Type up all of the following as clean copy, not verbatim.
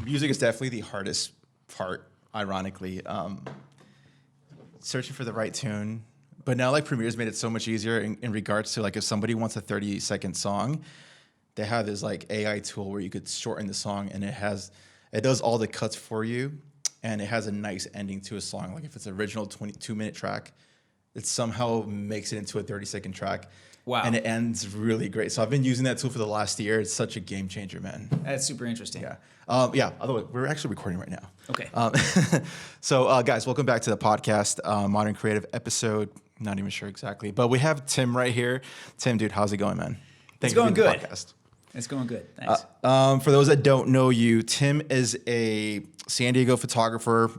Music is definitely the hardest part, ironically. Searching for the right tune. But now, like, Premiere's made it so much easier in regards to, like, if somebody wants a 30-second song, they have this, like, AI tool where you could shorten the song, and it does all the cuts for you, and it has a nice ending to a song. Like, if it's an original 22-minute track, it somehow makes it into a 30-second track. Wow. And it ends really great. So I've been using that tool for the last year. It's such a game changer, man. That's super interesting. Yeah. Otherwise, we're actually recording right now. Okay. So, guys, welcome back to the podcast, Modern Creative episode. Not even sure exactly, but we have Tim right here. Tim, dude, how's it going, man? It's going good. It's going good. Thanks. For those that don't know you, Tim is a San Diego photographer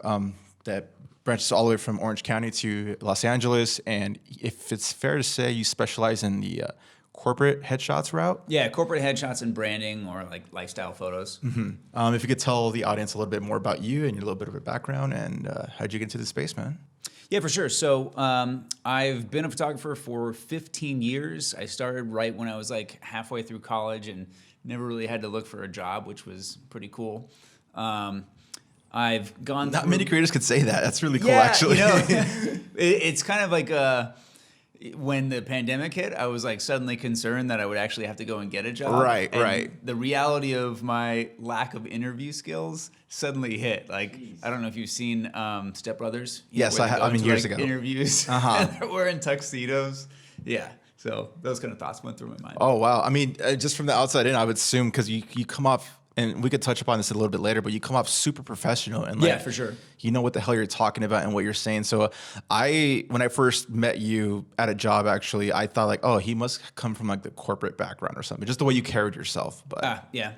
that branches all the way from Orange County to Los Angeles. And if it's fair to say, you specialize in the corporate headshots route? Yeah, corporate headshots and branding, or like lifestyle photos. Mm-hmm. If you could tell the audience a little bit more about you and your little bit of a background, and how'd you get into the space, man? Yeah, for sure. So I've been a photographer for 15 years. I started right when I was like halfway through college and never really had to look for a job, which was pretty cool. I've gone Not through... many creators could say that. That's really cool, actually. You know, it's kind of like when the pandemic hit, I was like suddenly concerned that I would actually have to go and get a job. Right. The reality of my lack of interview skills suddenly hit. Like, I don't know if you've seen Step Brothers. Yes, I mean, years ago. Interviews. Uh-huh. And they're wearing tuxedos. Yeah. So those kind of thoughts went through my mind. Oh, wow. I mean, just from the outside in, I would assume, because you come off, and we could touch upon this a little bit later, but you come off super professional and like, yeah, for sure. You know what the hell you're talking about and what you're saying. So when I first met you at a job, actually, I thought like, oh, he must come from like the corporate background or something, just the way you carried yourself. But yeah.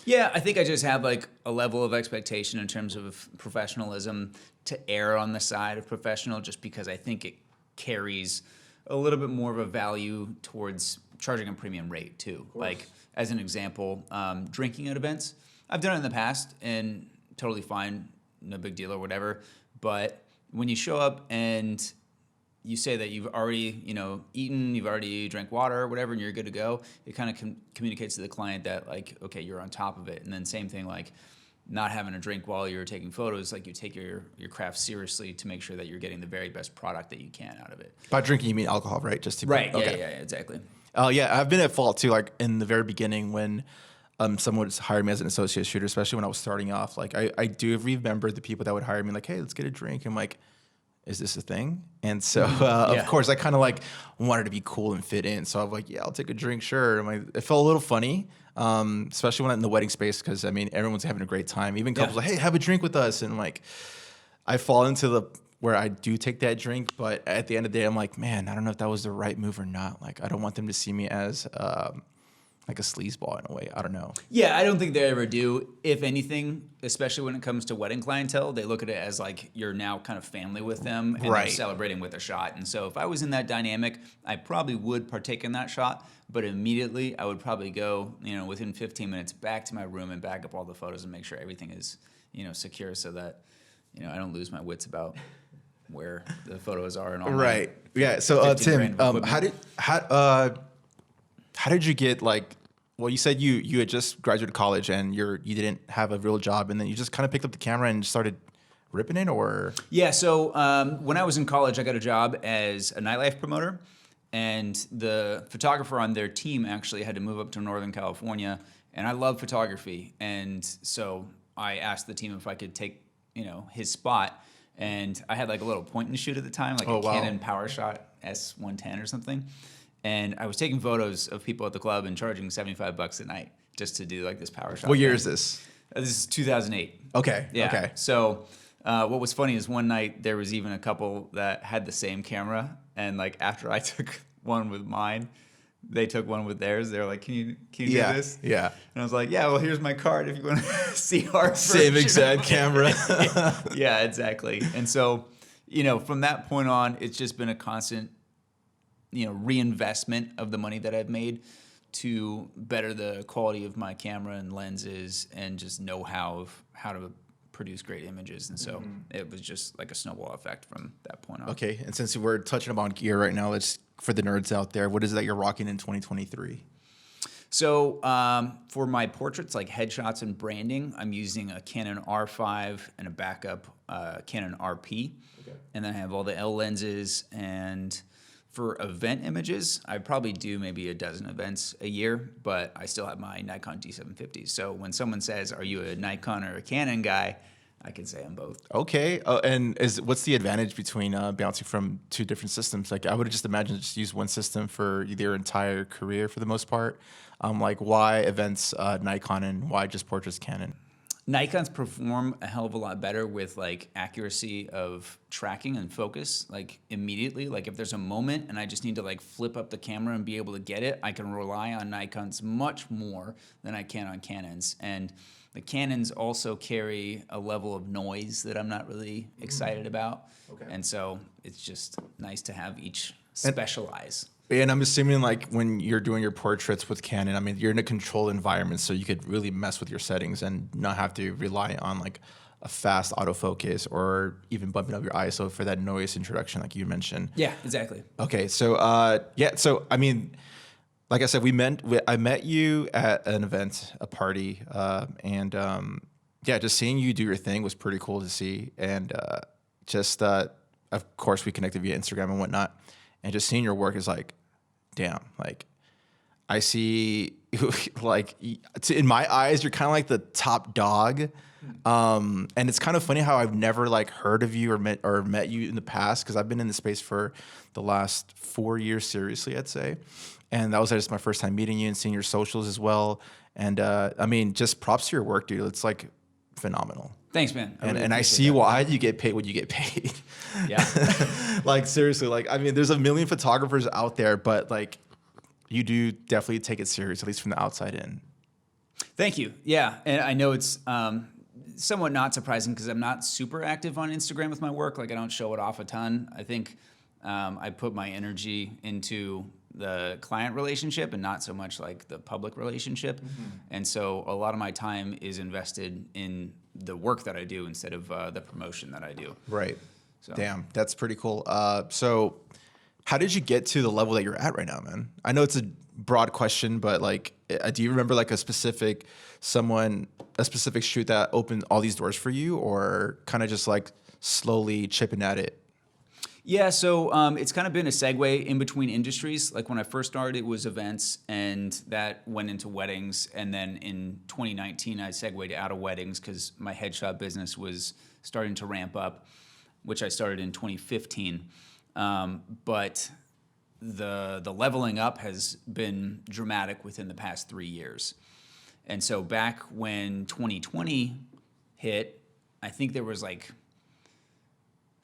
Yeah, I think I just have like a level of expectation in terms of professionalism to err on the side of professional, just because I think it carries a little bit more of a value towards charging a premium rate too. Like, as an example, drinking at events. I've done it in the past and totally fine, no big deal or whatever. But when you show up and you say that you've already, eaten, you've already drank water or whatever, and you're good to go, it kind of communicates to the client that like, okay, you're on top of it. And then same thing, like not having a drink while you're taking photos, like you take your craft seriously to make sure that you're getting the very best product that you can out of it. By drinking, you mean alcohol, right? Right. Okay. Yeah, exactly. Yeah, I've been at fault too. Like in the very beginning, when someone would hire me as an associate shooter, especially when I was starting off. Like I do remember the people that would hire me, like, hey, let's get a drink. I'm like, is this a thing? And so of course I kind of like wanted to be cool and fit in. So I'm like, yeah, I'll take a drink, sure. I'm like, it felt a little funny, especially when I'm in the wedding space, because I mean everyone's having a great time. Even couples like, hey, have a drink with us, and like I fall into where I do take that drink, but at the end of the day, I'm like, man, I don't know if that was the right move or not. Like, I don't want them to see me as like a sleazeball in a way. I don't know. Yeah, I don't think they ever do. If anything, especially when it comes to wedding clientele, they look at it as like you're now kind of family with them and they're celebrating with a shot. And so if I was in that dynamic, I probably would partake in that shot, but immediately I would probably go, within 15 minutes back to my room and back up all the photos and make sure everything is, secure so that, I don't lose my wits about where the photos are and all. Right. Yeah. So Tim, how did you get like? Well, you said you had just graduated college and you didn't have a real job, and then you just kind of picked up the camera and started ripping it, or? Yeah. So when I was in college, I got a job as a nightlife promoter, and the photographer on their team actually had to move up to Northern California, and I love photography, and so I asked the team if I could take his spot. And I had like a little point and shoot at the time, like Canon PowerShot S110 or something. And I was taking photos of people at the club and charging $75 a night just to do like this PowerShot. What year is this? This is 2008. Okay. Yeah. Okay. So what was funny is one night there was even a couple that had the same camera, and like after I took one with mine, they took one with theirs. They were like, "Can you do this?" Yeah. And I was like, "Yeah, well, here's my card if you want to see our same exact camera." Yeah, exactly. And so, from that point on, it's just been a constant, reinvestment of the money that I've made to better the quality of my camera and lenses and just know-how of how to produce great images. And so it was just like a snowball effect from that point on. Okay. And since we're touching upon gear right now, let's, for the nerds out there, what is it that you're rocking in 2023? So for my portraits, like headshots and branding, I'm using a Canon R5 and a backup Canon RP. Okay. And then I have all the L lenses. And for event images, I probably do maybe a dozen events a year, but I still have my Nikon D750s. So when someone says, are you a Nikon or a Canon guy? I can say I'm both. Okay. And what's the advantage between bouncing from two different systems? Like I would just imagine just use one system for your entire career for the most part. Like why events Nikon and why just portraits Canon? Nikons perform a hell of a lot better with like accuracy of tracking and focus, like immediately. Like if there's a moment and I just need to like flip up the camera and be able to get it, I can rely on Nikons much more than I can on Canons. And the Canons also carry a level of noise that I'm not really excited about. Okay. And so it's just nice to have each specialize. And I'm assuming like when you're doing your portraits with Canon, I mean, you're in a controlled environment, so you could really mess with your settings and not have to rely on like a fast autofocus or even bumping up your ISO for that noise introduction like you mentioned. Yeah, exactly. Okay, so so I mean, like I said, I met you at an event, a party, and just seeing you do your thing was pretty cool to see. And of course, we connected via Instagram and whatnot. And just seeing your work is like, damn, like I see, like in my eyes, you're kind of like the top dog. And it's kind of funny how I've never like heard of you or met you in the past, because I've been in the space for the last 4 years, seriously, I'd say. And that was just my first time meeting you and seeing your socials as well. And I mean, just props to your work, dude. It's like phenomenal. Thanks, man. And I see why you get paid what you get paid. Yeah. Like seriously, like I mean, there's a million photographers out there, but like you do definitely take it serious, at least from the outside in. Thank you. Yeah, and I know it's somewhat not surprising because I'm not super active on Instagram with my work. Like I don't show it off a ton. I think I put my energy into the client relationship and not so much like the public relationship. Mm-hmm. And so a lot of my time is invested in the work that I do instead of the promotion that I do. Right. So. Damn, that's pretty cool. So how did you get to the level that you're at right now, man? I know it's a broad question, but like, do you remember like a specific shoot that opened all these doors for you, or kind of just like slowly chipping at it? Yeah, so it's kind of been a segue in between industries. Like when I first started, it was events, and that went into weddings. And then in 2019, I segued out of weddings because my headshot business was starting to ramp up, which I started in 2015. But the leveling up has been dramatic within the past 3 years. And so back when 2020 hit, I think there was like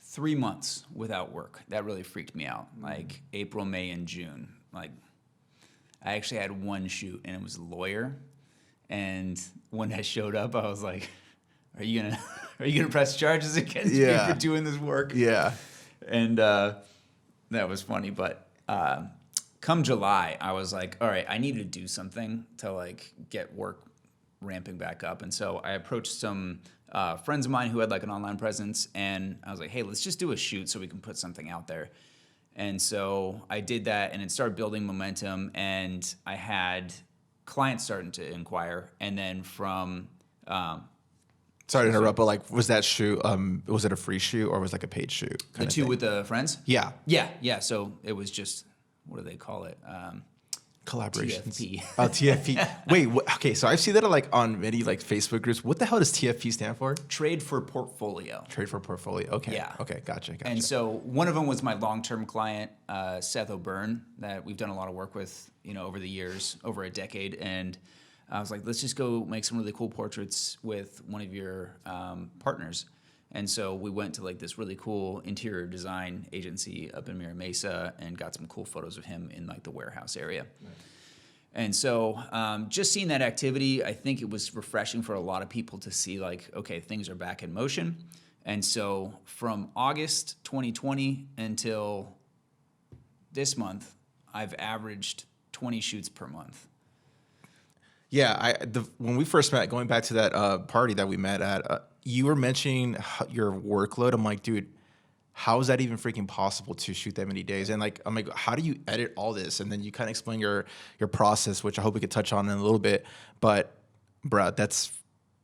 3 months without work. That really freaked me out. Like April, May, and June. Like I actually had one shoot, and it was a lawyer. And when I showed up, I was like, "Are you gonna press charges against me for doing this work?" Yeah. And that was funny. But come July, I was like, "All right, I need to do something to like get work ramping back up." And so I approached some friends of mine who had like an online presence, and I was like, hey, let's just do a shoot so we can put something out there. And so I did that, and it started building momentum, and I had clients starting to inquire. And then from sorry to interrupt, but like, was that shoot, was it a free shoot or was it like a paid shoot? The two with the friends? Yeah. Yeah. So it was just, what do they call it? Collaborations. TFP. Oh, TFP. Wait, okay. So I see that like on many like Facebook groups. What the hell does TFP stand for? Trade for portfolio. Trade for portfolio. Okay. Yeah. Okay. Gotcha. And so one of them was my long-term client, Seth O'Byrne, that we've done a lot of work with, over the years, over a decade. And I was like, let's just go make some really cool portraits with one of your partners. And so we went to like this really cool interior design agency up in Mira Mesa and got some cool photos of him in like the warehouse area. Nice. And so just seeing that activity, I think it was refreshing for a lot of people to see like, okay, things are back in motion. And so from August 2020 until this month, I've averaged 20 shoots per month. Yeah, when we first met, going back to that party that we met at, you were mentioning your workload. I'm like, dude, how is that even freaking possible to shoot that many days? And like, I'm like, how do you edit all this? And then you kind of explain your process, which I hope we could touch on in a little bit. But bruh, that's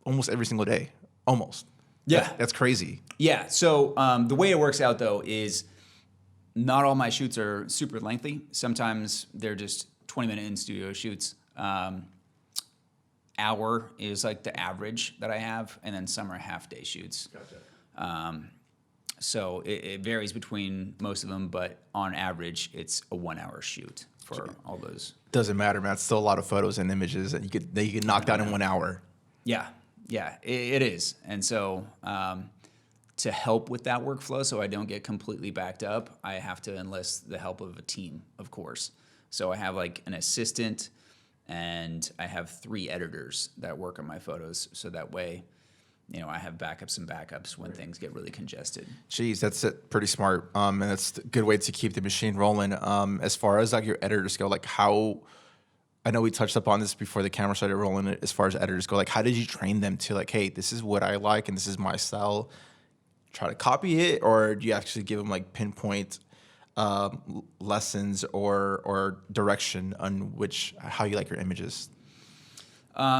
almost every single day, almost. Yeah. That's crazy. Yeah. So the way it works out though is not all my shoots are super lengthy. Sometimes they're just 20-minute in studio shoots. Hour is like the average that I have, and then some are half-day shoots. Gotcha. So it varies between most of them, but on average, it's a 1-hour shoot for all those. Doesn't matter, man. It's still a lot of photos and images that you could knock down in 1 hour. Yeah, it is. And so to help with that workflow so I don't get completely backed up, I have to enlist the help of a team, of course. So I have like an assistant, and I have 3 editors that work on my photos, so that way, I have backups and backups when things get really congested. Jeez, that's pretty smart. And that's a good way to keep the machine rolling. As far as like your editors go, like how, I know we touched up on this before the camera started rolling, as far as editors go, like how did you train them to like, hey, this is what I like and this is my style, try to copy it? Or do you actually give them like pinpoint lessons or direction on how you like your images?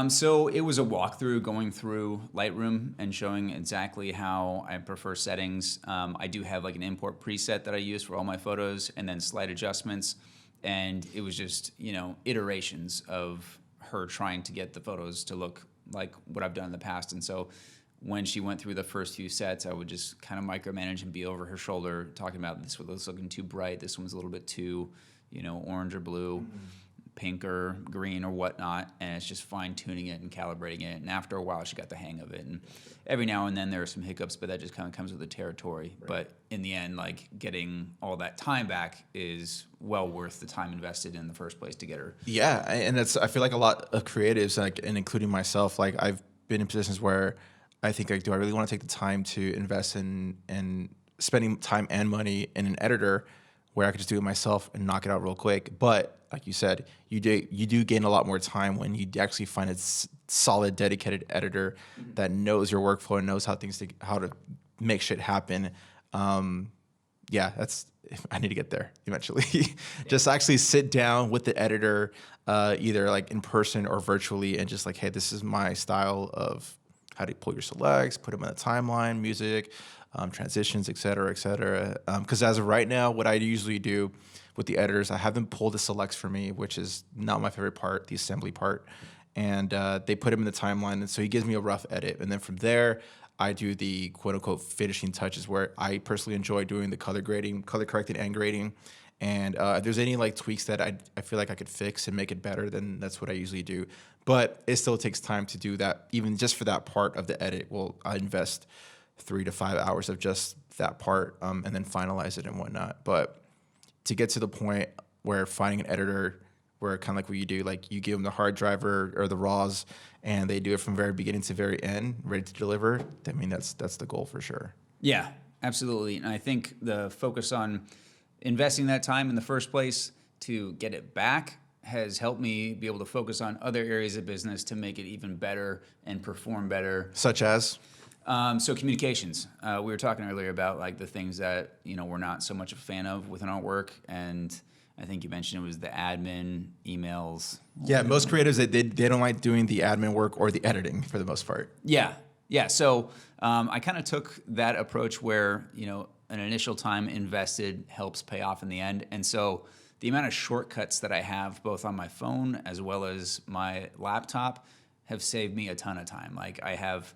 So it was a walkthrough going through Lightroom and showing exactly how I prefer settings. I do have like an import preset that I use for all my photos, and then slight adjustments. And it was just, iterations of her trying to get the photos to look like what I've done in the past. And so when she went through the first few sets, I would just kind of micromanage and be over her shoulder talking about this was looking too bright. This one's a little bit too, orange or blue. Mm-hmm. Pink or green or whatnot, and it's just fine-tuning it and calibrating it. And after a while, she got the hang of it. And every now and then there are some hiccups, but that just kind of comes with the territory. Right. But in the end, like getting all that time back is well worth the time invested in the first place to get her. Yeah, and I feel like a lot of creatives, like, and including myself, like I've been in positions where I think, like, do I really want to take the time to invest in spending time and money in an editor where I could just do it myself and knock it out real quick? But like you said, you do gain a lot more time when you actually find a solid, dedicated editor that knows your workflow and knows how to make shit happen. Yeah, I need to get there eventually. Just actually sit down with the editor, either like in person or virtually, and just like, hey, this is my style of how to pull your selects, put them in a timeline, music, transitions, et cetera, et cetera. Because as of right now, what I usually do with the editors, I have them pull the selects for me, which is not my favorite part, the assembly part. And they put them in the timeline. And so he gives me a rough edit. And then from there, I do the quote unquote finishing touches, where I personally enjoy doing the color grading, color correcting and grading. And if there's any like tweaks that I feel like I could fix and make it better, then that's what I usually do. But it still takes time to do that. Even just for that part of the edit, I invest 3 to 5 hours of just that part, and then finalize it and whatnot. But to get to the point where finding an editor where kind of like what you do, like you give them the hard drive or the raws, and they do it from very beginning to very end, ready to deliver, I mean, that's the goal for sure. Yeah, absolutely. And I think the focus on investing that time in the first place to get it back has helped me be able to focus on other areas of business to make it even better and perform better. Such as? So communications. We were talking earlier about like the things that we're not so much a fan of within our work, and I think you mentioned it was the admin emails. Yeah, most creatives they don't like doing the admin work or the editing for the most part. Yeah. So I kind of took that approach where an initial time invested helps pay off in the end, and so the amount of shortcuts that I have both on my phone as well as my laptop have saved me a ton of time. Like I have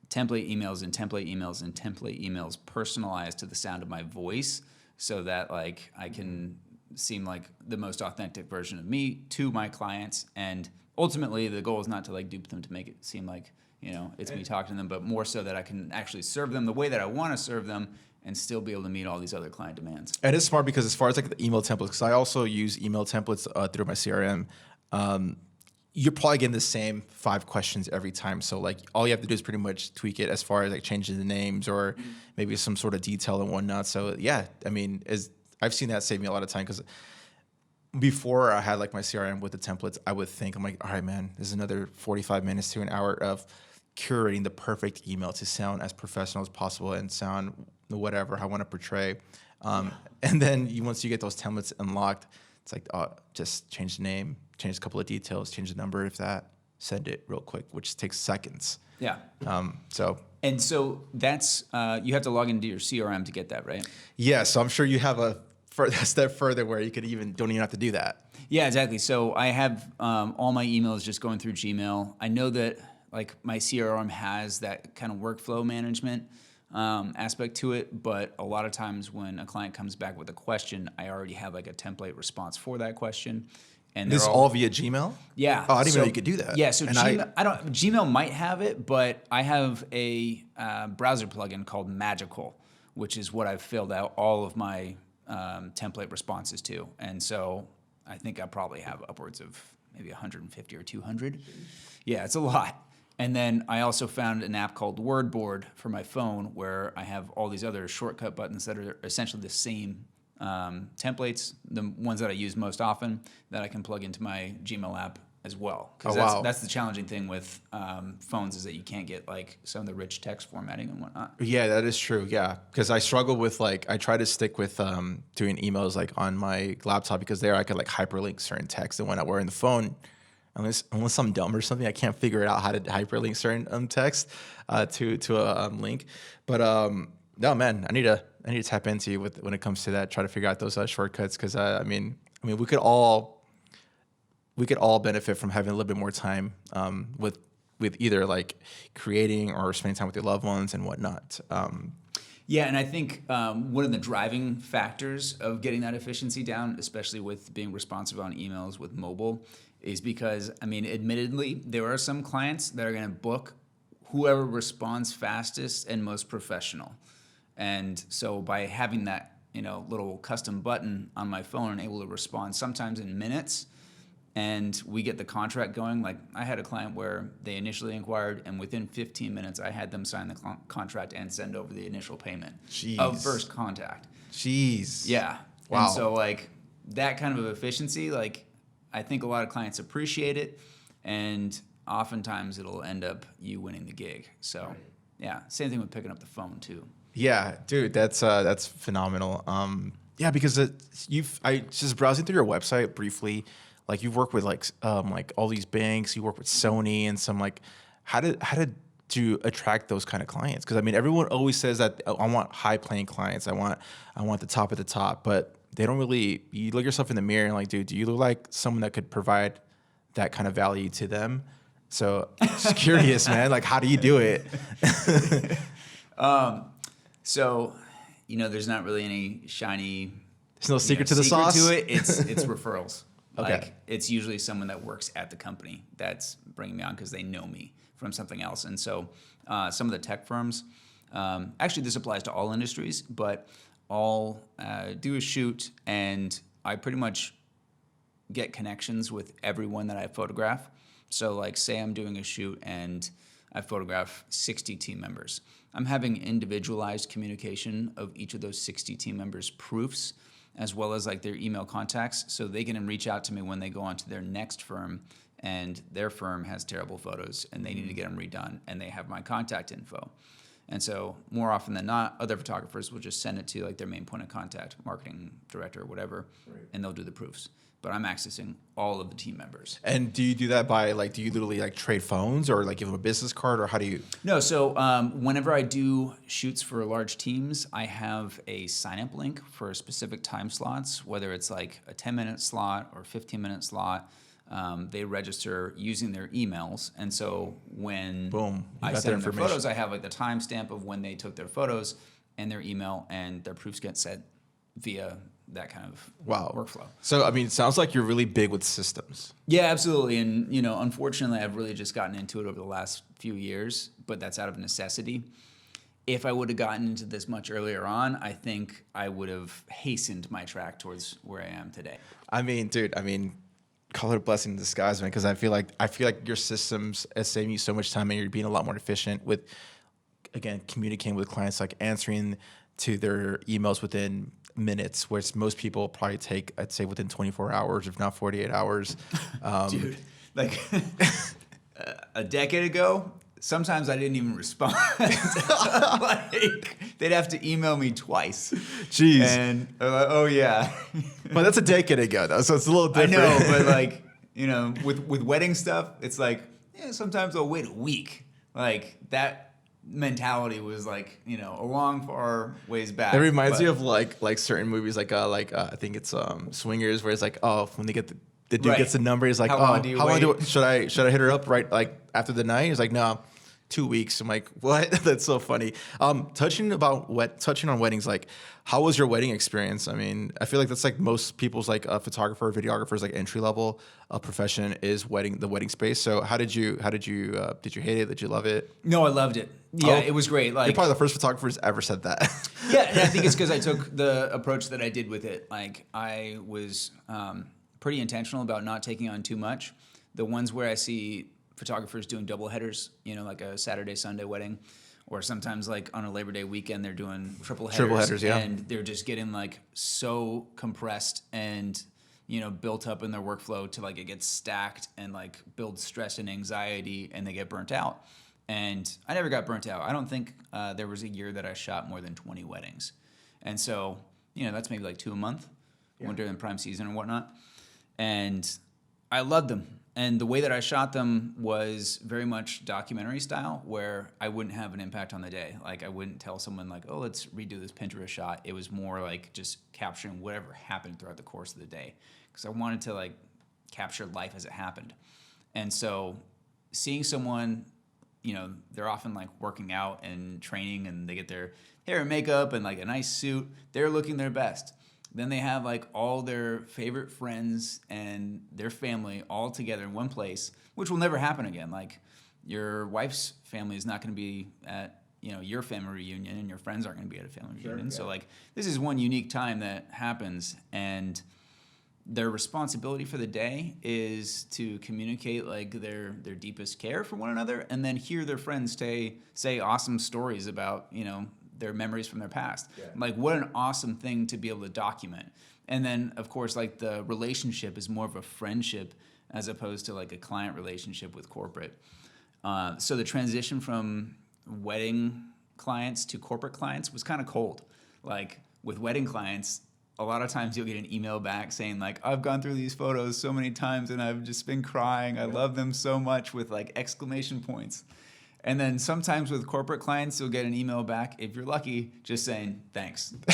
template emails and template emails and template emails personalized to the sound of my voice, so that like I can seem like the most authentic version of me to my clients. And ultimately the goal is not to like dupe them to make it seem like it's me talking to them, but more so that I can actually serve them the way that I want to serve them and still be able to meet all these other client demands. And it's smart because as far as like the email templates, because I also use email templates through my CRM, you're probably getting the same 5 questions every time. So like all you have to do is pretty much tweak it as far as like changing the names or maybe some sort of detail and whatnot. So yeah, I mean, I've seen that save me a lot of time, because before I had like my CRM with the templates, I would think, I'm like, all right, man, this is another 45 minutes to an hour of curating the perfect email to sound as professional as possible and sound whatever I want to portray. And then once you get those templates unlocked, it's like, just change the name, change a couple of details, change the number, if that, send it real quick, which takes seconds. Yeah. So that's, you have to log into your CRM to get that, right? yeah, so I'm sure you have a step further where you don't even have to do that. Yeah, exactly. So I have all my emails just going through Gmail. I know that like my CRM has that kind of workflow management aspect to it, but a lot of times when a client comes back with a question, I already have like a template response for that question. And This is all via Gmail? Yeah. Oh, I didn't even know you could do that. Yeah, so Gmail might have it, but I have a browser plugin called Magical, which is what I've filled out all of my template responses to. And so I think I probably have upwards of maybe 150 or 200. Yeah, it's a lot. And then I also found an app called WordBoard for my phone where I have all these other shortcut buttons that are essentially the same templates, the ones that I use most often, that I can plug into my Gmail app as well. Because that's the challenging thing with phones, is that you can't get like some of the rich text formatting and whatnot. Yeah, that is true. Yeah, because I struggle with like, I try to stick with doing emails like on my laptop, because there I could like hyperlink certain text and whatnot. Where in the phone, unless I'm dumb or something, I can't figure out how to hyperlink certain text to a link. But no, man, I need to tap into you when it comes to that. Try to figure out those shortcuts, because I mean, we could all benefit from having a little bit more time with either like creating or spending time with your loved ones and whatnot. Yeah, and I think one of the driving factors of getting that efficiency down, especially with being responsive on emails with mobile, is because, I mean, admittedly, there are some clients that are going to book whoever responds fastest and most professional. And so by having that, little custom button on my phone and able to respond sometimes in minutes, and we get the contract going. Like I had a client where they initially inquired, and within 15 minutes, I had them sign the contract and send over the initial payment of first contact. Jeez. Yeah. Wow. And so like that kind of efficiency, like I think a lot of clients appreciate it, and oftentimes it'll end up you winning the gig. So yeah, same thing with picking up the phone too. Yeah, dude, that's phenomenal. Yeah, because I just browsing through your website briefly. Like you've worked with like all these banks, you work with Sony and some like, how did you attract those kind of clients? Because I mean, everyone always says that, oh, I want high paying clients. I want the top at the top, but they don't really. You look yourself in the mirror and like, dude, do you look like someone that could provide that kind of value to them? So just curious, man. Like, how do you do it? So, there's not really any shiny. There's no secret to the sauce. To it. It's referrals. Okay. Like it's usually someone that works at the company that's bringing me on because they know me from something else. And so some of the tech firms, actually this applies to all industries, but I'll do a shoot and I pretty much get connections with everyone that I photograph. So like say I'm doing a shoot and I photograph 60 team members. I'm having individualized communication of each of those 60 team members' proofs, as well as like their email contacts, so they can reach out to me when they go on to their next firm and their firm has terrible photos and they need to get them redone, and they have my contact info. And so more often than not, other photographers will just send it to like their main point of contact, marketing director or whatever, and they'll do the proofs. But I'm accessing all of the team members. And do you do that by like, do you literally like trade phones or like give them a business card, or how do you? No, so whenever I do shoots for large teams, I have a sign-up link for specific time slots, whether it's like a 10-minute slot or 15-minute slot. They register using their emails. And so when I send them their photos, I have like the timestamp of when they took their photos and their email, and their proofs get sent via that kind of workflow. So, I mean, it sounds like you're really big with systems. Yeah, absolutely. And, unfortunately, I've really just gotten into it over the last few years, but that's out of necessity. If I would have gotten into this much earlier on, I think I would have hastened my track towards where I am today. I mean, dude, call it a blessing in disguise, man, because I feel like your systems are saving you so much time and you're being a lot more efficient with, again, communicating with clients, like answering to their emails within minutes, whereas most people probably take, I'd say, within 24 hours, if not 48 hours. Dude, like a decade ago, sometimes I didn't even respond. Like, they'd have to email me twice. Jeez. And they're like, oh yeah. But that's a decade ago, though, so it's a little I different. know, but like, you know, with wedding stuff, it's like, yeah, sometimes I'll wait a week. Like, that mentality was like, you know, a long far ways back. It reminds me of like certain movies, like I think it's Swingers, where it's like, oh, when they get the dude Right. gets the number, he's like, How oh, long do you how long wait? should I hit her up right like after the night? He's like, no, 2 weeks. I'm like, what? That's so funny. Touching on weddings, like, how was your wedding experience? I mean, I feel like that's like most people's like a photographer, videographer's like entry level profession is the wedding space. So did you hate it? Did you love it? No, I loved it. Yeah, it was great. You're Like, probably the first photographer who's ever said that. yeah, and I think it's because I took the approach that I did with it. Like, I was pretty intentional about not taking on too much. The ones where I see photographers doing double headers, you know, like a Saturday, Sunday wedding, or sometimes like on a Labor Day weekend, they're doing triple headers. Yeah. And they're just getting like so compressed and, you know, built up in their workflow to like it gets stacked and like builds stress and anxiety and they get burnt out. And I never got burnt out. I don't think there was a year that I shot more than 20 weddings. And so, you know, that's maybe like 2 a month when during the prime season and whatnot. And I loved them. And the way that I shot them was very much documentary style, where I wouldn't have an impact on the day. Like, I wouldn't tell someone like, oh, let's redo this Pinterest shot. It was more like just capturing whatever happened throughout the course of the day, because I wanted to like capture life as it happened. And so seeing someone, you know, they're often like working out and training and they get their hair and makeup and like a nice suit. They're looking their best. Then they have like all their favorite friends and their family all together in one place, which will never happen again. Like, your wife's family is not going to be at, you know, your family reunion, and your friends aren't going to be at a family reunion. So like, this is one unique time that happens, and their responsibility for the day is to communicate like their deepest care for one another, and then hear their friends say awesome stories about, you know, their memories from their past. Yeah. Like, what an awesome thing to be able to document. And then, of course, like, the relationship is more of a friendship as opposed to like a client relationship with corporate. So the transition from wedding clients to corporate clients was kind of cold. Like, with wedding clients, a lot of times you'll get an email back saying like, I've gone through these photos so many times and I've just been crying. I love them so much, with like exclamation points. And then sometimes with corporate clients, you'll get an email back, if you're lucky, just saying thanks. No,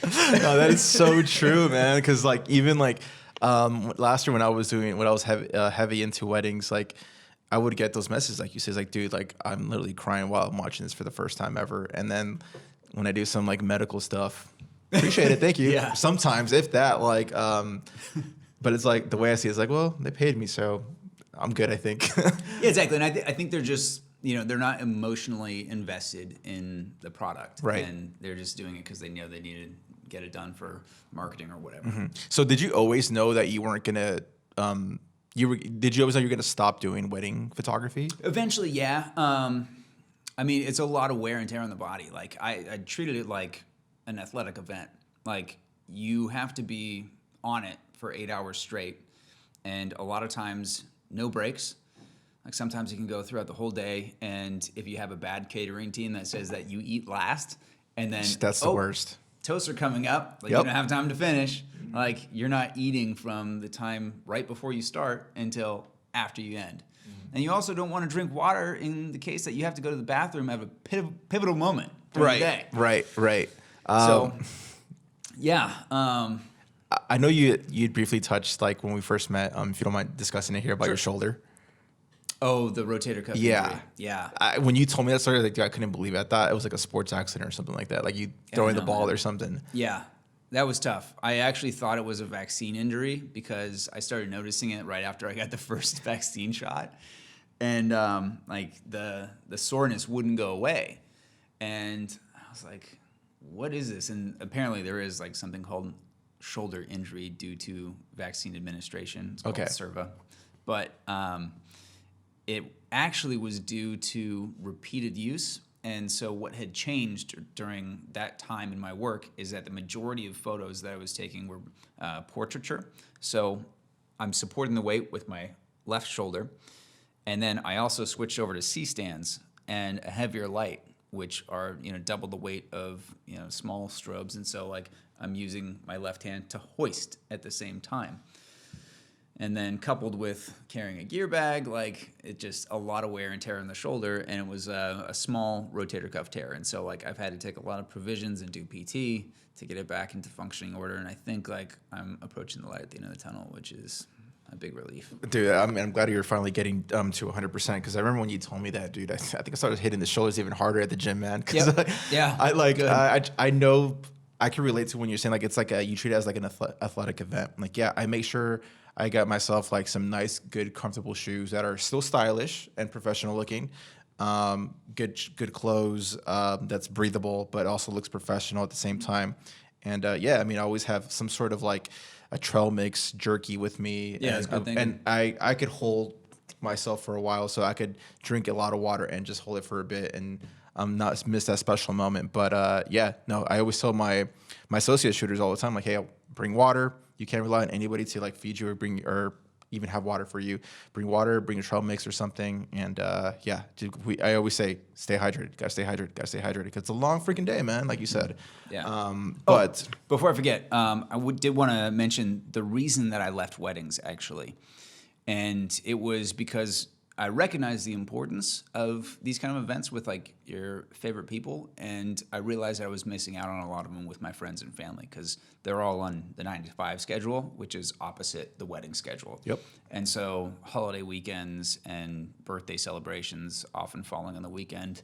that is so true, man. Because like, even like last year when I was heavy into weddings, like, I would get those messages like you say, like, dude, like, I'm literally crying while I'm watching this for the first time ever. And then when I do some like medical stuff, appreciate it, thank you. Yeah. Sometimes, if that, like, but it's like, the way I see it is like, well, they paid me, so I'm good, I think. Yeah, exactly. And I think they're just, you know, they're not emotionally invested in the product. Right. And they're just doing it because they know they need to get it done for marketing or whatever. Mm-hmm. So did you always know that you weren't going to, did you always know you were going to stop doing wedding photography? Eventually, yeah. I mean, it's a lot of wear and tear on the body. Like, I treated it like an athletic event. Like, you have to be on it for 8 hours straight. And a lot of times, no breaks. Like, sometimes you can go throughout the whole day, and if you have a bad catering team that says that you eat last, and then That's the worst. Toasts are coming up, like, you don't have time to finish. Like, you're not eating from the time right before you start until after you end. And you also don't want to drink water in the case that you have to go to the bathroom at a pivotal moment during the day. Right. So, yeah. I know you'd briefly touched, like, when we first met, if you don't mind discussing it here, about your shoulder. Oh, the rotator cuff Yeah. injury. Yeah. When you told me that story, like, dude, I couldn't believe it. I thought it was like a sports accident or something like that. Like, you throwing the ball or something. Yeah. That was tough. I actually thought it was a vaccine injury because I started noticing it right after I got the first vaccine shot. And like, the soreness wouldn't go away. And I was like, what is this? And apparently there is like something called shoulder injury due to vaccine administration. It's called CERVA. But it actually was due to repeated use. And so what had changed during that time in my work is that the majority of photos that I was taking were portraiture. So I'm supporting the weight with my left shoulder, And then I also switched over to C-stands and a heavier light, which are, double the weight of, small strobes. And so like I'm using my left hand to hoist at the same time. And then coupled with carrying a gear bag, like it just a lot of wear and tear on the shoulder, and it was a small rotator cuff tear. And so like I've had to take a lot of provisions and do PT to get it back into functioning order. And I think like I'm approaching the light at the end of the tunnel, which is a big relief. Dude, I'm glad you're finally getting to 100%, because I remember when you told me that, dude, I think I started hitting the shoulders even harder at the gym, man. Yep. Yeah. I know I can relate to when you're saying like it's like you treat it as like an athletic event. Like, yeah, I make sure I got myself like some nice, good, comfortable shoes that are still stylish and professional looking. Good clothes that's breathable, but also looks professional at the same time. And yeah, I mean, I always have some sort of like a trail mix jerky with me. Yeah, that's good thinking. And I could hold myself for a while, so I could drink a lot of water and just hold it for a bit and not miss that special moment. But yeah, no, I always tell my associate shooters all the time, like, hey, I'll bring water. You can't rely on anybody to like feed you or even have water for you. Bring water, bring a trail mix or something. And yeah, I always say, stay hydrated. Gotta stay hydrated. Gotta stay hydrated. Because it's a long freaking day, man, like you said. Yeah. But before I forget, did want to mention the reason that I left weddings, actually. And it was because I recognized the importance of these kind of events with like your favorite people, and I realized I was missing out on a lot of them with my friends and family because they're all on the 9 to 5 schedule, which is opposite the wedding schedule. Yep. And so holiday weekends and birthday celebrations often falling on the weekend,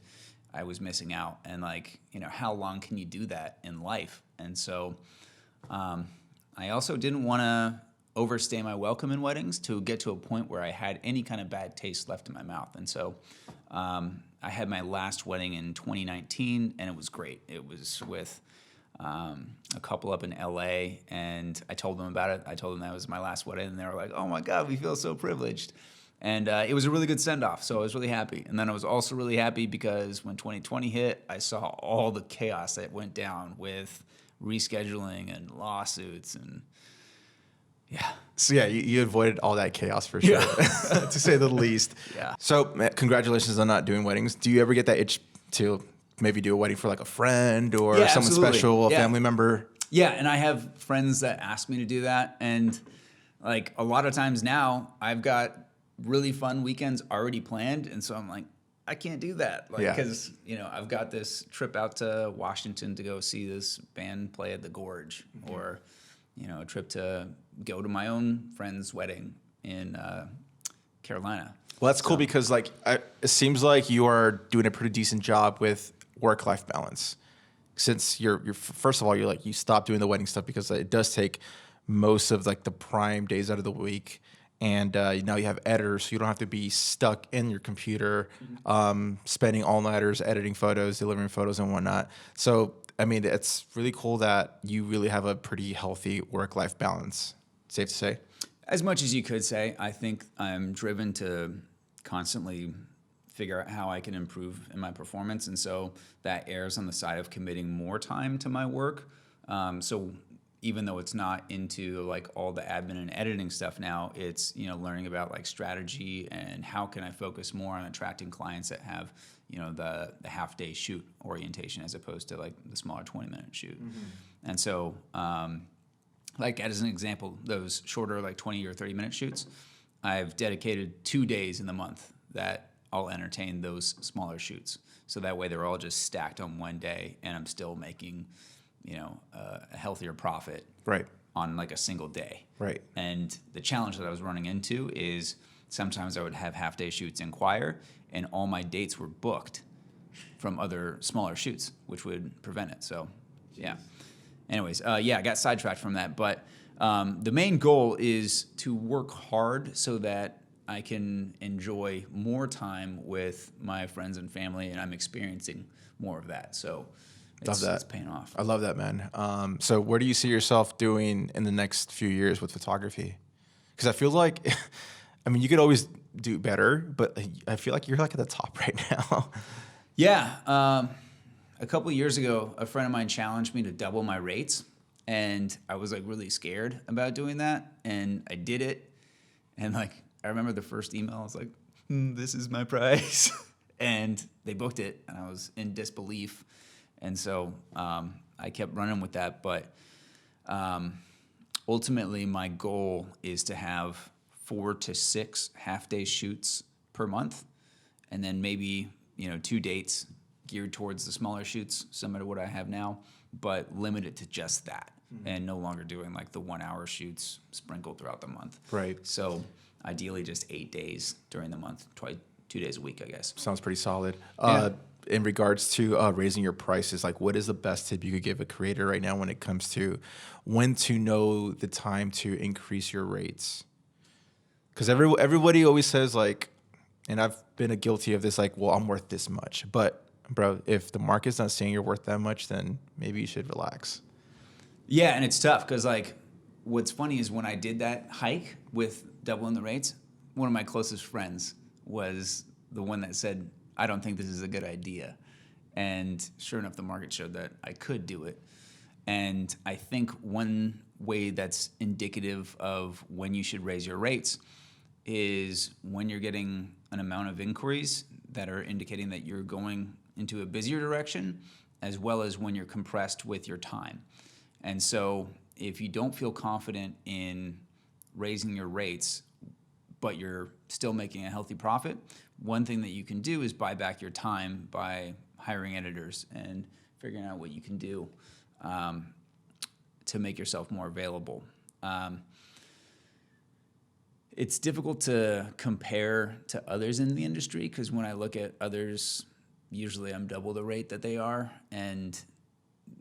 I was missing out. And like, how long can you do that in life? And so I also didn't want to overstay my welcome in weddings to get to a point where I had any kind of bad taste left in my mouth. And so I had my last wedding in 2019, and it was great. It was with a couple up in LA, and I told them about it. I told them that was my last wedding, and they were like, oh my God, we feel so privileged. And it was a really good send-off, so I was really happy. And then I was also really happy because when 2020 hit, I saw all the chaos that went down with rescheduling and lawsuits and yeah. So yeah, you avoided all that chaos for sure, to say the least. Yeah. So congratulations on not doing weddings. Do you ever get that itch to maybe do a wedding for like a friend or someone absolutely. special, a family member? Yeah, and I have friends that ask me to do that, and like a lot of times now, I've got really fun weekends already planned, and so I'm like, I can't do that, because I've got this trip out to Washington to go see this band play at the Gorge, or a trip to go to my own friend's wedding in Carolina. Well, that's cool because it seems like you are doing a pretty decent job with work-life balance. Since you're first of all, you stop doing the wedding stuff because it does take most of like the prime days out of the week. And now you have editors, so you don't have to be stuck in your computer, spending all-nighters editing photos, delivering photos and whatnot. So, I mean, it's really cool that you really have a pretty healthy work-life balance. Safe to say? As much as you could say. I think I'm driven to constantly figure out how I can improve in my performance. And so that errs on the side of committing more time to my work. So even though it's not into like all the admin and editing stuff now, it's, learning about like strategy and how can I focus more on attracting clients that have, the half day shoot orientation as opposed to like the smaller 20-minute shoot. Mm-hmm. And so, like as an example, those shorter like 20 or 30-minute shoots, I've dedicated 2 days in the month that I'll entertain those smaller shoots. So that way they're all just stacked on one day and I'm still making, a healthier profit on like a single day. Right. And the challenge that I was running into is sometimes I would have half-day shoots in choir and all my dates were booked from other smaller shoots, which would prevent it. So, yeah. Anyways, I got sidetracked from that. But the main goal is to work hard so that I can enjoy more time with my friends and family, and I'm experiencing more of that. So it's paying off. I love that, man. So where do you see yourself doing in the next few years with photography? Because I feel like, you could always do better, but I feel like you're like at the top right now. Yeah. A couple of years ago, a friend of mine challenged me to double my rates, and I was like really scared about doing that, and I did it. And like I remember the first email, I was like, this is my price. And they booked it, and I was in disbelief. And so I kept running with that. But ultimately, my goal is to have 4 to 6 half-day shoots per month, and then maybe 2 dates geared towards the smaller shoots, similar to what I have now, but limit it to just that, and no longer doing like the 1-hour shoots sprinkled throughout the month. Right. So ideally, just 8 days during the month, 2 days a week, I guess. Sounds pretty solid. Yeah. In regards to raising your prices, like what is the best tip you could give a creator right now when it comes to when to know the time to increase your rates? Because everybody always says like, and I've been guilty of this, like, well, I'm worth this much. But bro, if the market's not saying you're worth that much, then maybe you should relax. Yeah, and it's tough because like what's funny is when I did that hike with doubling the rates, one of my closest friends was the one that said, I don't think this is a good idea. And sure enough, the market showed that I could do it. And I think one way that's indicative of when you should raise your rates is when you're getting an amount of inquiries that are indicating that you're going into a busier direction, as well as when you're compressed with your time. And so if you don't feel confident in raising your rates, but you're still making a healthy profit, one thing that you can do is buy back your time by hiring editors and figuring out what you can do to make yourself more available. It's difficult to compare to others in the industry because when I look at others, usually I'm double the rate that they are, and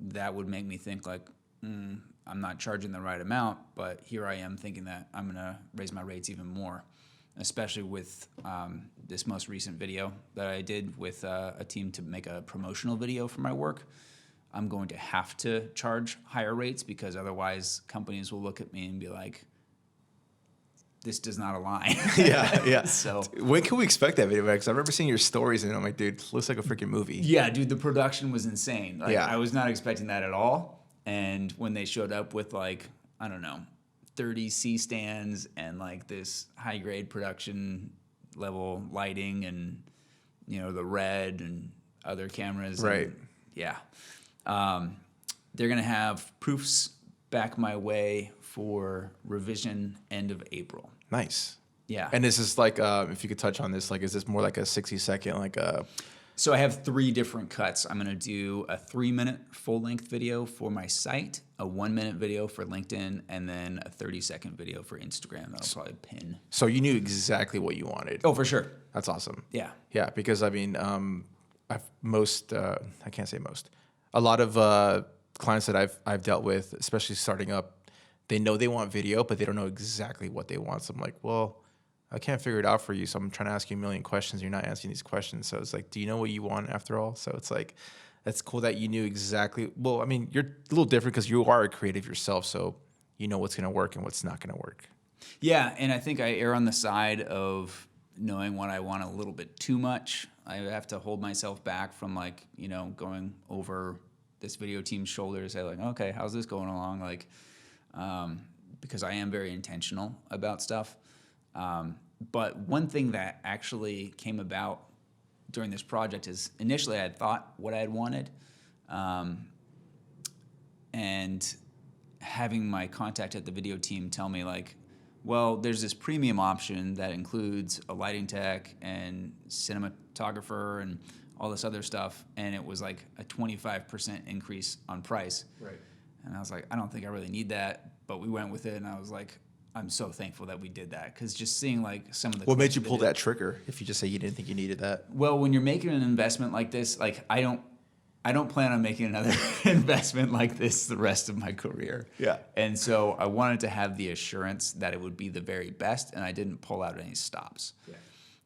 that would make me think like, I'm not charging the right amount, but here I am thinking that I'm gonna raise my rates even more, especially with this most recent video that I did with a team to make a promotional video for my work. I'm going to have to charge higher rates because otherwise companies will look at me and be like, this does not align. Yeah. So when can we expect that video? Because I remember seeing your stories and I'm like, dude, it looks like a freaking movie. yeah, dude, the production was insane. Like, Yeah. I was not expecting that at all. And when they showed up with like, I don't know, 30 C stands and like this high grade production level lighting and, the red and other cameras. Right. And, yeah. They're going to have proofs back my way for revision end of April. Nice. Yeah. And this is like, if you could touch on this, like, is this more like a 60-second, like a... So I have 3 different cuts. I'm going to do a 3-minute full-length video for my site, a 1-minute video for LinkedIn, and then a 30-second video for Instagram that I'll probably pin. So you knew exactly what you wanted. Oh, for sure. That's awesome. Yeah. Yeah, because I mean, I can't say most. A lot of clients that I've dealt with, especially starting up, they know they want video, but they don't know exactly what they want. So I'm like, well, I can't figure it out for you. So I'm trying to ask you a million questions. You're not answering these questions. So it's like, do you know what you want after all? So it's like, that's cool that you knew exactly. Well, I mean, you're a little different because you are a creative yourself. So you know what's going to work and what's not going to work. Yeah, and I think I err on the side of knowing what I want a little bit too much. I have to hold myself back from like, going over this video team's shoulder to say like, okay, how's this going along? Like, because I am very intentional about stuff. But one thing that actually came about during this project is initially I had thought what I had wanted, and having my contact at the video team tell me like, well, there's this premium option that includes a lighting tech and cinematographer and all this other stuff, and it was like a 25% increase on price. Right. And I was like, I don't think I really need that, but we went with it, and I was like, I'm so thankful that we did that, because just seeing like some of the... What made you pull that trigger if you just say you didn't think you needed that? Well, when you're making an investment like this, like I don't plan on making another investment like this the rest of my career. Yeah. And so I wanted to have the assurance that it would be the very best, and I didn't pull out any stops. Yeah.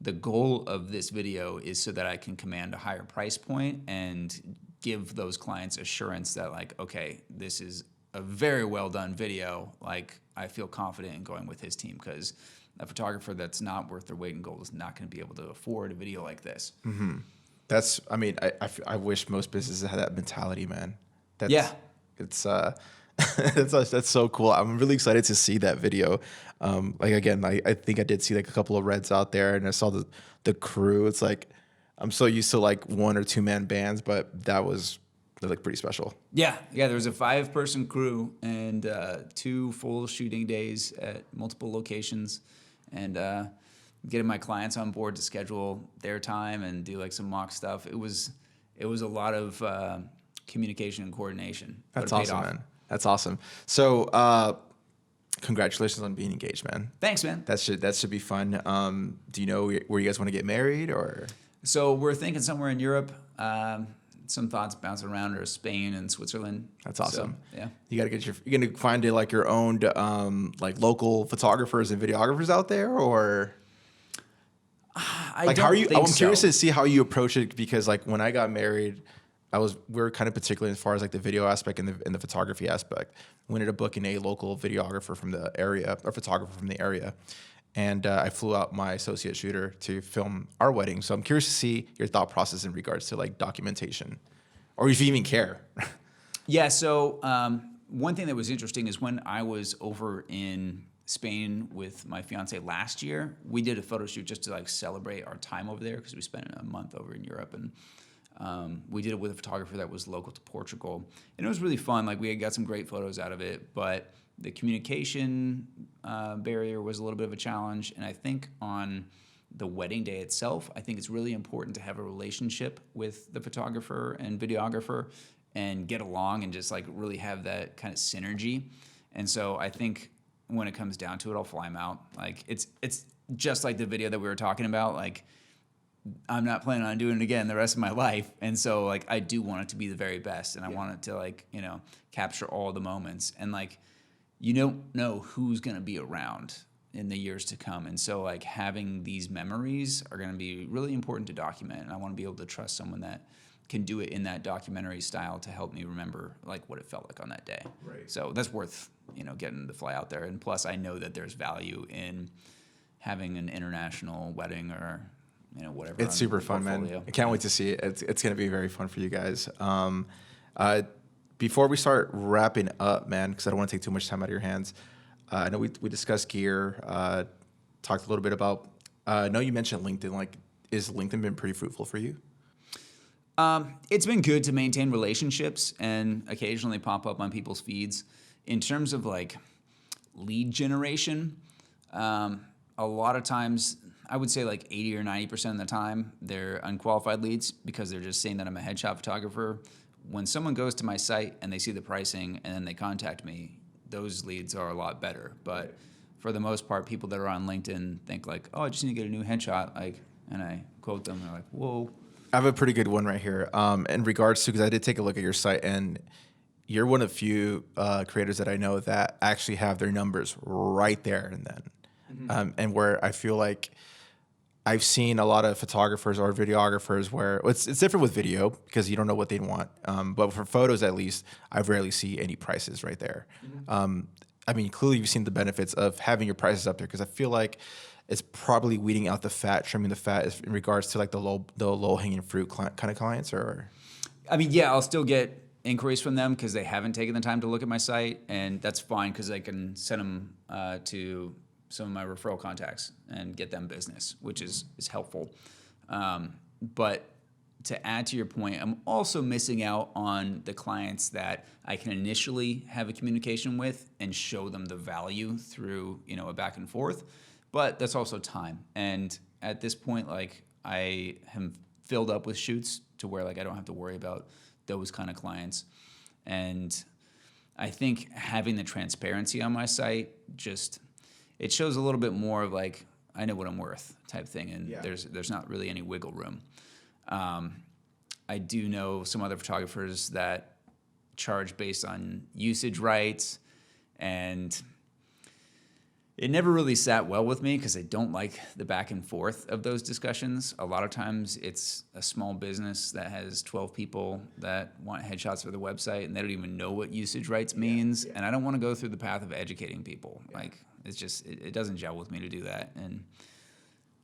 The goal of this video is so that I can command a higher price point and give those clients assurance that like, okay, this is a very well done video. Like, I feel confident in going with his team, because a photographer that's not worth their weight in gold is not going to be able to afford a video like this. Mm-hmm. I wish most businesses had that mentality, man. It's, That's so cool. I'm really excited to see that video. Like again, I think I did see like a couple of Reds out there, and I saw the crew. It's like I'm so used to like 1 or 2 man bands, but that was like pretty special. Yeah, yeah. There was a 5-person crew and 2 full shooting days at multiple locations, and getting my clients on board to schedule their time and do like some mock stuff. It was a lot of communication and coordination. That's But it paid awesome, off. man. That's awesome. So, congratulations on being engaged, man. Thanks, man. That should be fun. Do you know where you guys want to get married, or? So we're thinking somewhere in Europe. Some thoughts bouncing around are Spain and Switzerland. That's awesome. So, yeah. You gotta you're gonna find it like your own like local photographers and videographers out there, or I like don't how are you? think I'm curious so. to see how you approach it, because like when I got married, we were kind of particular as far as like the video aspect and the photography aspect. We ended up booking a local videographer from the area, or photographer from the area, and I flew out my associate shooter to film our wedding. So I'm curious to see your thought process in regards to like documentation, or if you even care. Yeah, so one thing that was interesting is when I was over in Spain with my fiance last year, we did a photo shoot just to like celebrate our time over there because we spent a month over in Europe, and we did it with a photographer that was local to Portugal, and it was really fun. Like we had got some great photos out of it, but the communication barrier was a little bit of a challenge, and I think on the wedding day itself, I think it's really important to have a relationship with the photographer and videographer and get along and just like really have that kind of synergy. And so I think when it comes down to it, I'll fly them out. Like it's just like the video that we were talking about. Like I'm not planning on doing it again the rest of my life. And so like I do want it to be the very best, and I want it to like, capture all the moments. And like you don't know who's going to be around in the years to come. And so like having these memories are going to be really important to document. And I want to be able to trust someone that can do it in that documentary style to help me remember like what it felt like on that day. Right. So that's worth, getting to fly out there. And plus I know that there's value in having an international wedding or, whatever. It's super fun, man. I can't wait to see it. It's going to be very fun for you guys. Before we start wrapping up, man, because I don't want to take too much time out of your hands, I know we discussed gear, talked a little bit about, I know you mentioned LinkedIn. Like, is LinkedIn been pretty fruitful for you? It's been good to maintain relationships and occasionally pop up on people's feeds. In terms of like lead generation, a lot of times, I would say like 80 or 90% of the time, they're unqualified leads because they're just saying that I'm a headshot photographer. When someone goes to my site and they see the pricing and then they contact me, those leads are a lot better. But for the most part, people that are on LinkedIn think like, oh, I just need to get a new headshot. Like, and I quote them, and they're like, whoa. I have a pretty good one right here. In regards to, because I did take a look at your site, and you're one of the few creators that I know that actually have their numbers right there and then. Mm-hmm. And where I feel like I've seen a lot of photographers or videographers where it's different with video because you don't know what they want. But for photos, at least, I rarely see any prices right there. Mm-hmm. I mean, clearly you've seen the benefits of having your prices up there, because I feel like it's probably weeding out the fat, trimming the fat in regards to like the low hanging fruit kind of clients, or. I mean, yeah, I'll still get inquiries from them because they haven't taken the time to look at my site, and that's fine because I can send them to some of my referral contacts and get them business, which is helpful. But to add to your point, I'm also missing out on the clients that I can initially have a communication with and show them the value through, a back and forth. But that's also time. And at this point, like I am filled up with shoots to where like I don't have to worry about those kind of clients. And I think having the transparency on my site it shows a little bit more of like I know what I'm worth type thing, and there's not really any wiggle room. I do know some other photographers that charge based on usage rights, and it never really sat well with me because I don't like the back and forth of those discussions. A lot of times it's a small business that has 12 people that want headshots for the website, and they don't even know what usage rights means. And I don't want to go through the path of educating people. Like it's just, it doesn't gel with me to do that. And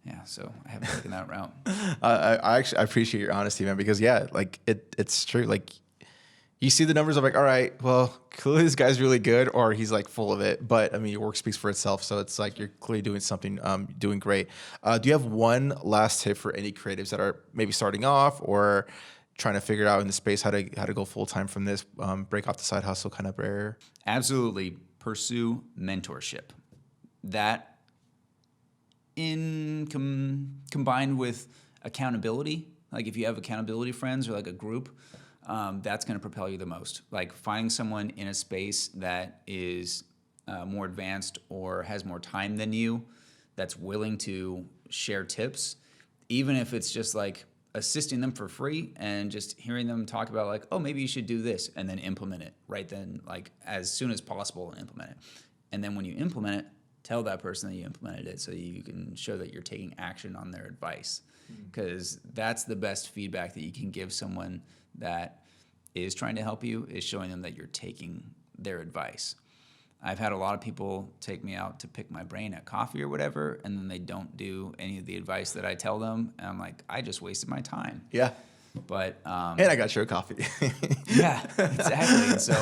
yeah, so I haven't taken that route. I appreciate your honesty, man, because like it's true. Like you see the numbers of like, all right, well, clearly this guy's really good, or he's like full of it. But I mean, your work speaks for itself. So it's like you're clearly doing something, doing great. Do you have one last tip for any creatives that are maybe starting off or trying to figure out in the space how to go full time from this, break off the side hustle kind of area? Absolutely. Pursue mentorship. That combined with accountability, like if you have accountability friends or like a group, that's going to propel you the most. Like finding someone in a space that is more advanced or has more time than you, that's willing to share tips, even if it's just like assisting them for free and just hearing them talk about like, oh, maybe you should do this, and then implement it right then, like as soon as possible, implement it. And then when you implement it, tell that person that you implemented it so you can show that you're taking action on their advice, because that's the best feedback that you can give someone that is trying to help you, is showing them that you're taking their advice. I've had a lot of people take me out to pick my brain at coffee or whatever, and then they don't do any of the advice that I tell them, and I'm like, I just wasted my time. Yeah. But And I got you a coffee. yeah, exactly. And so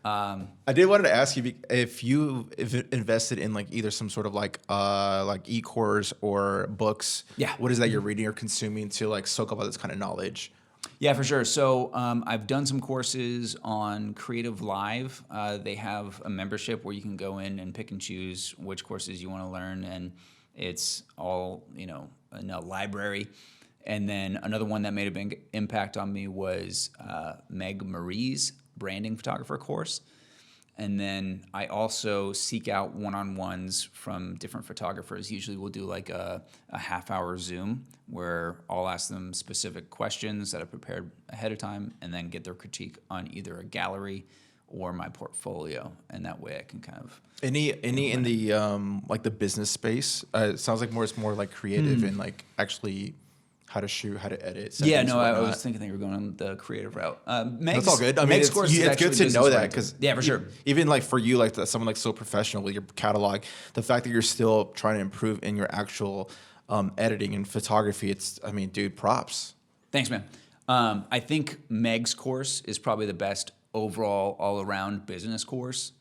I did wanted to ask you if you invested in like either some sort of like e-course or books. Yeah. What is that you're reading or consuming to like soak up all this kind of knowledge? Yeah, for sure. So I've done some courses on Creative Live. They have a membership where you can go in and pick and choose which courses you want to learn, and it's all in a library. And then another one that made a big impact on me was Meg Marie's branding photographer course. And then I also seek out one-on-ones from different photographers. Usually we'll do like a half-hour Zoom where I'll ask them specific questions that I've prepared ahead of time and then get their critique on either a gallery or my portfolio. And that way I can kind of... Any in the like the business space? It sounds like it's more like creative and like actually how to shoot, how to edit. Yeah, no, I was thinking that you were going on the creative route. That's all good. I mean, it's good to know that because yeah, for sure. Even like for you, like someone like so professional with your catalog, the fact that you're still trying to improve in your actual editing and photography, dude, props. Thanks, man. I think Meg's course is probably the best overall, all around business course.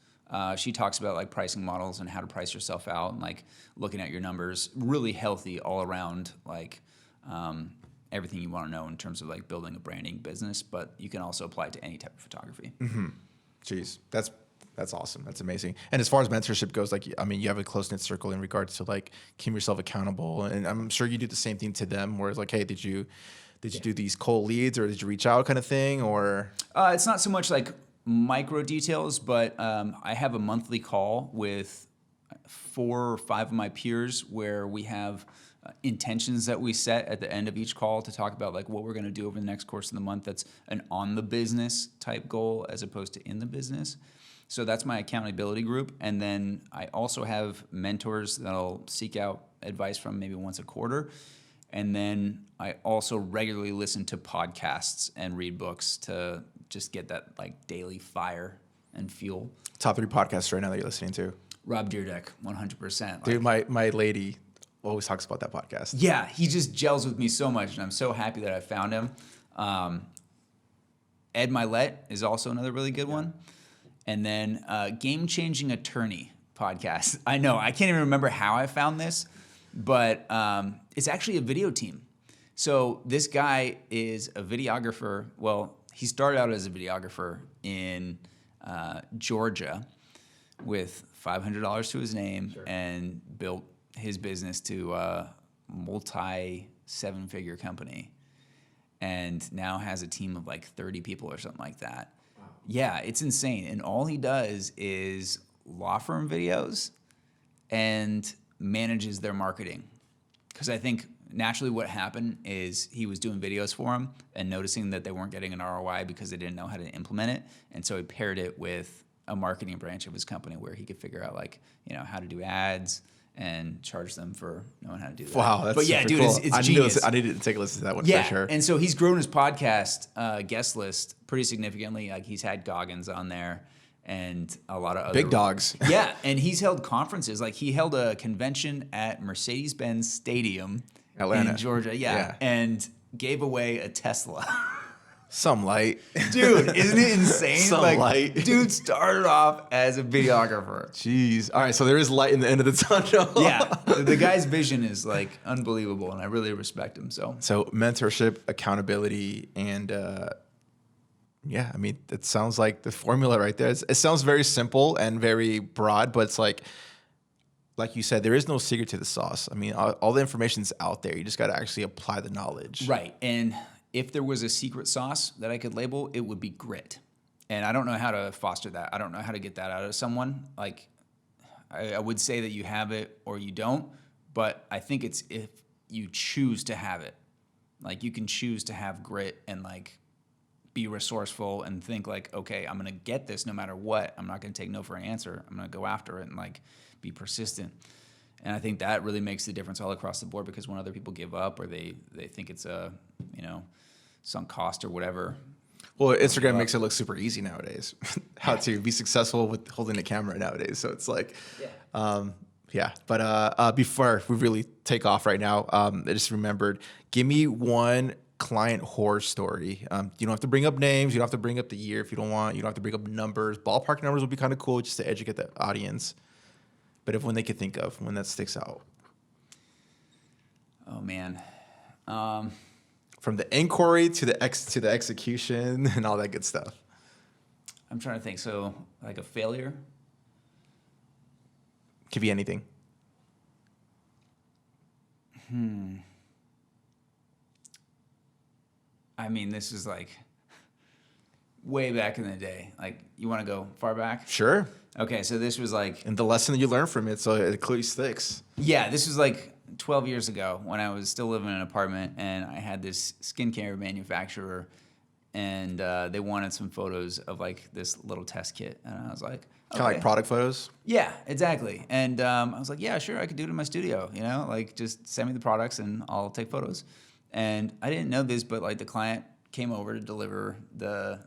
She talks about like pricing models and how to price yourself out and like looking at your numbers. Really healthy all around, like. Everything you want to know in terms of like building a branding business, but you can also apply it to any type of photography. Mm-hmm. Jeez, that's awesome. That's amazing. And as far as mentorship goes, like, I mean, you have a close-knit circle in regards to like keeping yourself accountable. And I'm sure you do the same thing to them where it's like, hey, did you do these cold leads or did you reach out kind of thing or? It's not so much like micro details, but I have a monthly call with 4 or 5 of my peers where we have intentions that we set at the end of each call to talk about like what we're going to do over the next course of the month. That's an on the business type goal as opposed to in the business. So that's my accountability group. And then I also have mentors that I'll seek out advice from maybe once a quarter. And then I also regularly listen to podcasts and read books to just get that like daily fire and fuel. Top 3 podcasts right now that you're listening to? Rob Dyrdek, 100%. Dude, my lady always talks about that podcast. Yeah, he just gels with me so much, and I'm so happy that I found him. Ed Milet is also another really good one. And then Game Changing Attorney podcast. I know, I can't even remember how I found this, but it's actually a video team. So this guy is a videographer. Well, he started out as a videographer in Georgia with $500 to his name and built his business to a multi-7-figure company and now has a team of like 30 people or something like that. Wow. Yeah, it's insane. And all he does is law firm videos and manages their marketing. Because I think naturally what happened is he was doing videos for them and noticing that they weren't getting an ROI because they didn't know how to implement it. And so he paired it with a marketing branch of his company where he could figure out like, how to do ads and charge them for knowing how to do that. Wow, that's but yeah, super dude, cool. it's genius. I needed to take a listen to that one yeah, for sure. And so he's grown his podcast guest list pretty significantly. Like he's had Goggins on there and a lot of other big dogs. Yeah, and he's held conferences. Like he held a convention at Mercedes-Benz Stadium Atlanta. in Georgia. Yeah, and gave away a Tesla. Some light. Dude, isn't it insane? Some like, light. Dude started off as a videographer. Jeez. All right, so there is light in the end of the tunnel. Yeah, the guy's vision is like unbelievable, and I really respect him. So mentorship, accountability, and yeah, I mean, it sounds like the formula right there. It sounds very simple and very broad, but it's like you said, there is no secret to the sauce. I mean, all the information's out there. You just got to actually apply the knowledge. Right, and if there was a secret sauce that I could label, it would be grit. And I don't know how to foster that. I don't know how to get that out of someone. Like, I would say that you have it or you don't, but I think it's if you choose to have it. Like, you can choose to have grit and, like, be resourceful and think, like, okay, I'm going to get this no matter what. I'm not going to take no for an answer. I'm going to go after it and, like, be persistent. And I think that really makes the difference all across the board, because when other people give up or they think it's a, sunk cost or whatever. Well, Instagram makes it look super easy nowadays. How to be successful with holding a camera nowadays. So it's like, yeah. But before we really take off right now, I just remembered, give me one client horror story. You don't have to bring up names. You don't have to bring up the year if you don't want. You don't have to bring up numbers. Ballpark numbers would be kind of cool just to educate the audience. But if one they could think of, one that sticks out. Oh, man. From the inquiry to the execution and all that good stuff. I'm trying to think. So, like a failure? Could be anything. I mean, this is like way back in the day. Like, you want to go far back? Sure. Okay, so this was like... And the lesson that you learn from it, so it clearly sticks. Yeah, this was like 12 years ago when I was still living in an apartment, and I had this skincare manufacturer, and they wanted some photos of like this little test kit. And I was like... Kind of like product photos? Yeah, exactly. And I was like, yeah, sure, I could do it in my studio, like just send me the products and I'll take photos. And I didn't know this, but like the client came over to deliver the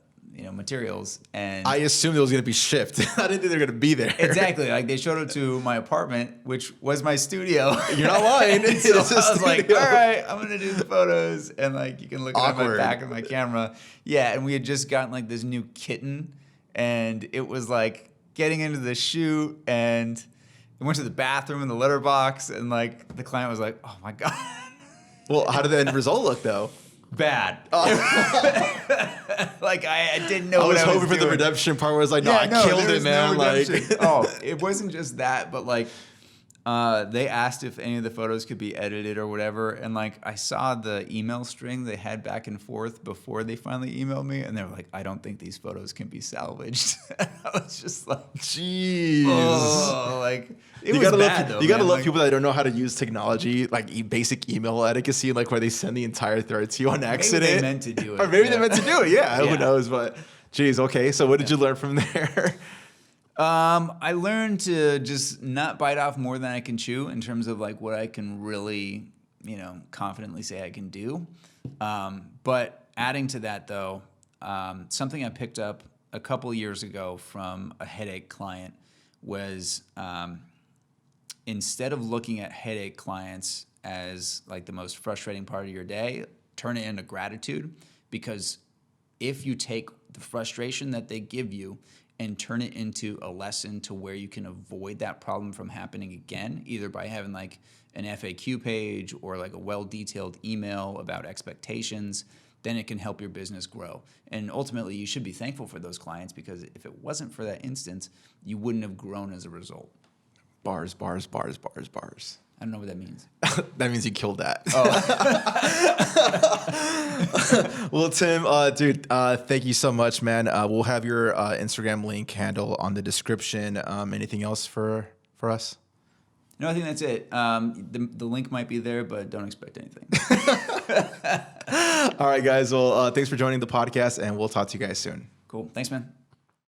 materials, and I assumed it was going to be shipped. I didn't think they were going to be there. Exactly. Like, they showed up to my apartment, which was my studio. You're not lying. So I was like, all right, I'm going to do the photos, and like you can look at my back of my camera. Yeah, and we had just gotten like this new kitten, and it was like getting into the shoot, and I went to the bathroom in the litter box, and like the client was like, oh my God. Well, how did the end result look though? Bad. Like, I didn't know. I was hoping for the redemption part where I was like, I killed it, man. It wasn't just that, but like, they asked if any of the photos could be edited or whatever, and like I saw the email string they had back and forth before they finally emailed me, and they were like, I don't think these photos can be salvaged. I was just like, jeez. Oh, like, you gotta love people that don't know how to use technology, like basic email etiquette, like where they send the entire thread to you on accident. Maybe they meant to do it. Or maybe they meant to do it. Yeah, who knows? But geez, okay. So what did you learn from there? I learned to just not bite off more than I can chew in terms of like what I can really, confidently say I can do. But adding to that though, something I picked up a couple years ago from a headache client was, instead of looking at headache clients as like the most frustrating part of your day, turn it into gratitude. Because if you take the frustration that they give you and turn it into a lesson to where you can avoid that problem from happening again, either by having like an FAQ page or like a well-detailed email about expectations, then it can help your business grow. And ultimately, you should be thankful for those clients, because if it wasn't for that instance, you wouldn't have grown as a result. Bars, bars, bars, bars, bars. I don't know what that means. That means you killed that. Oh. Well, Tim, dude, thank you so much, man. We'll have your Instagram link handle on the description. Anything else for us? No, I think that's it. The link might be there, but don't expect anything. All right, guys. Well, thanks for joining the podcast, and we'll talk to you guys soon. Cool. Thanks, man.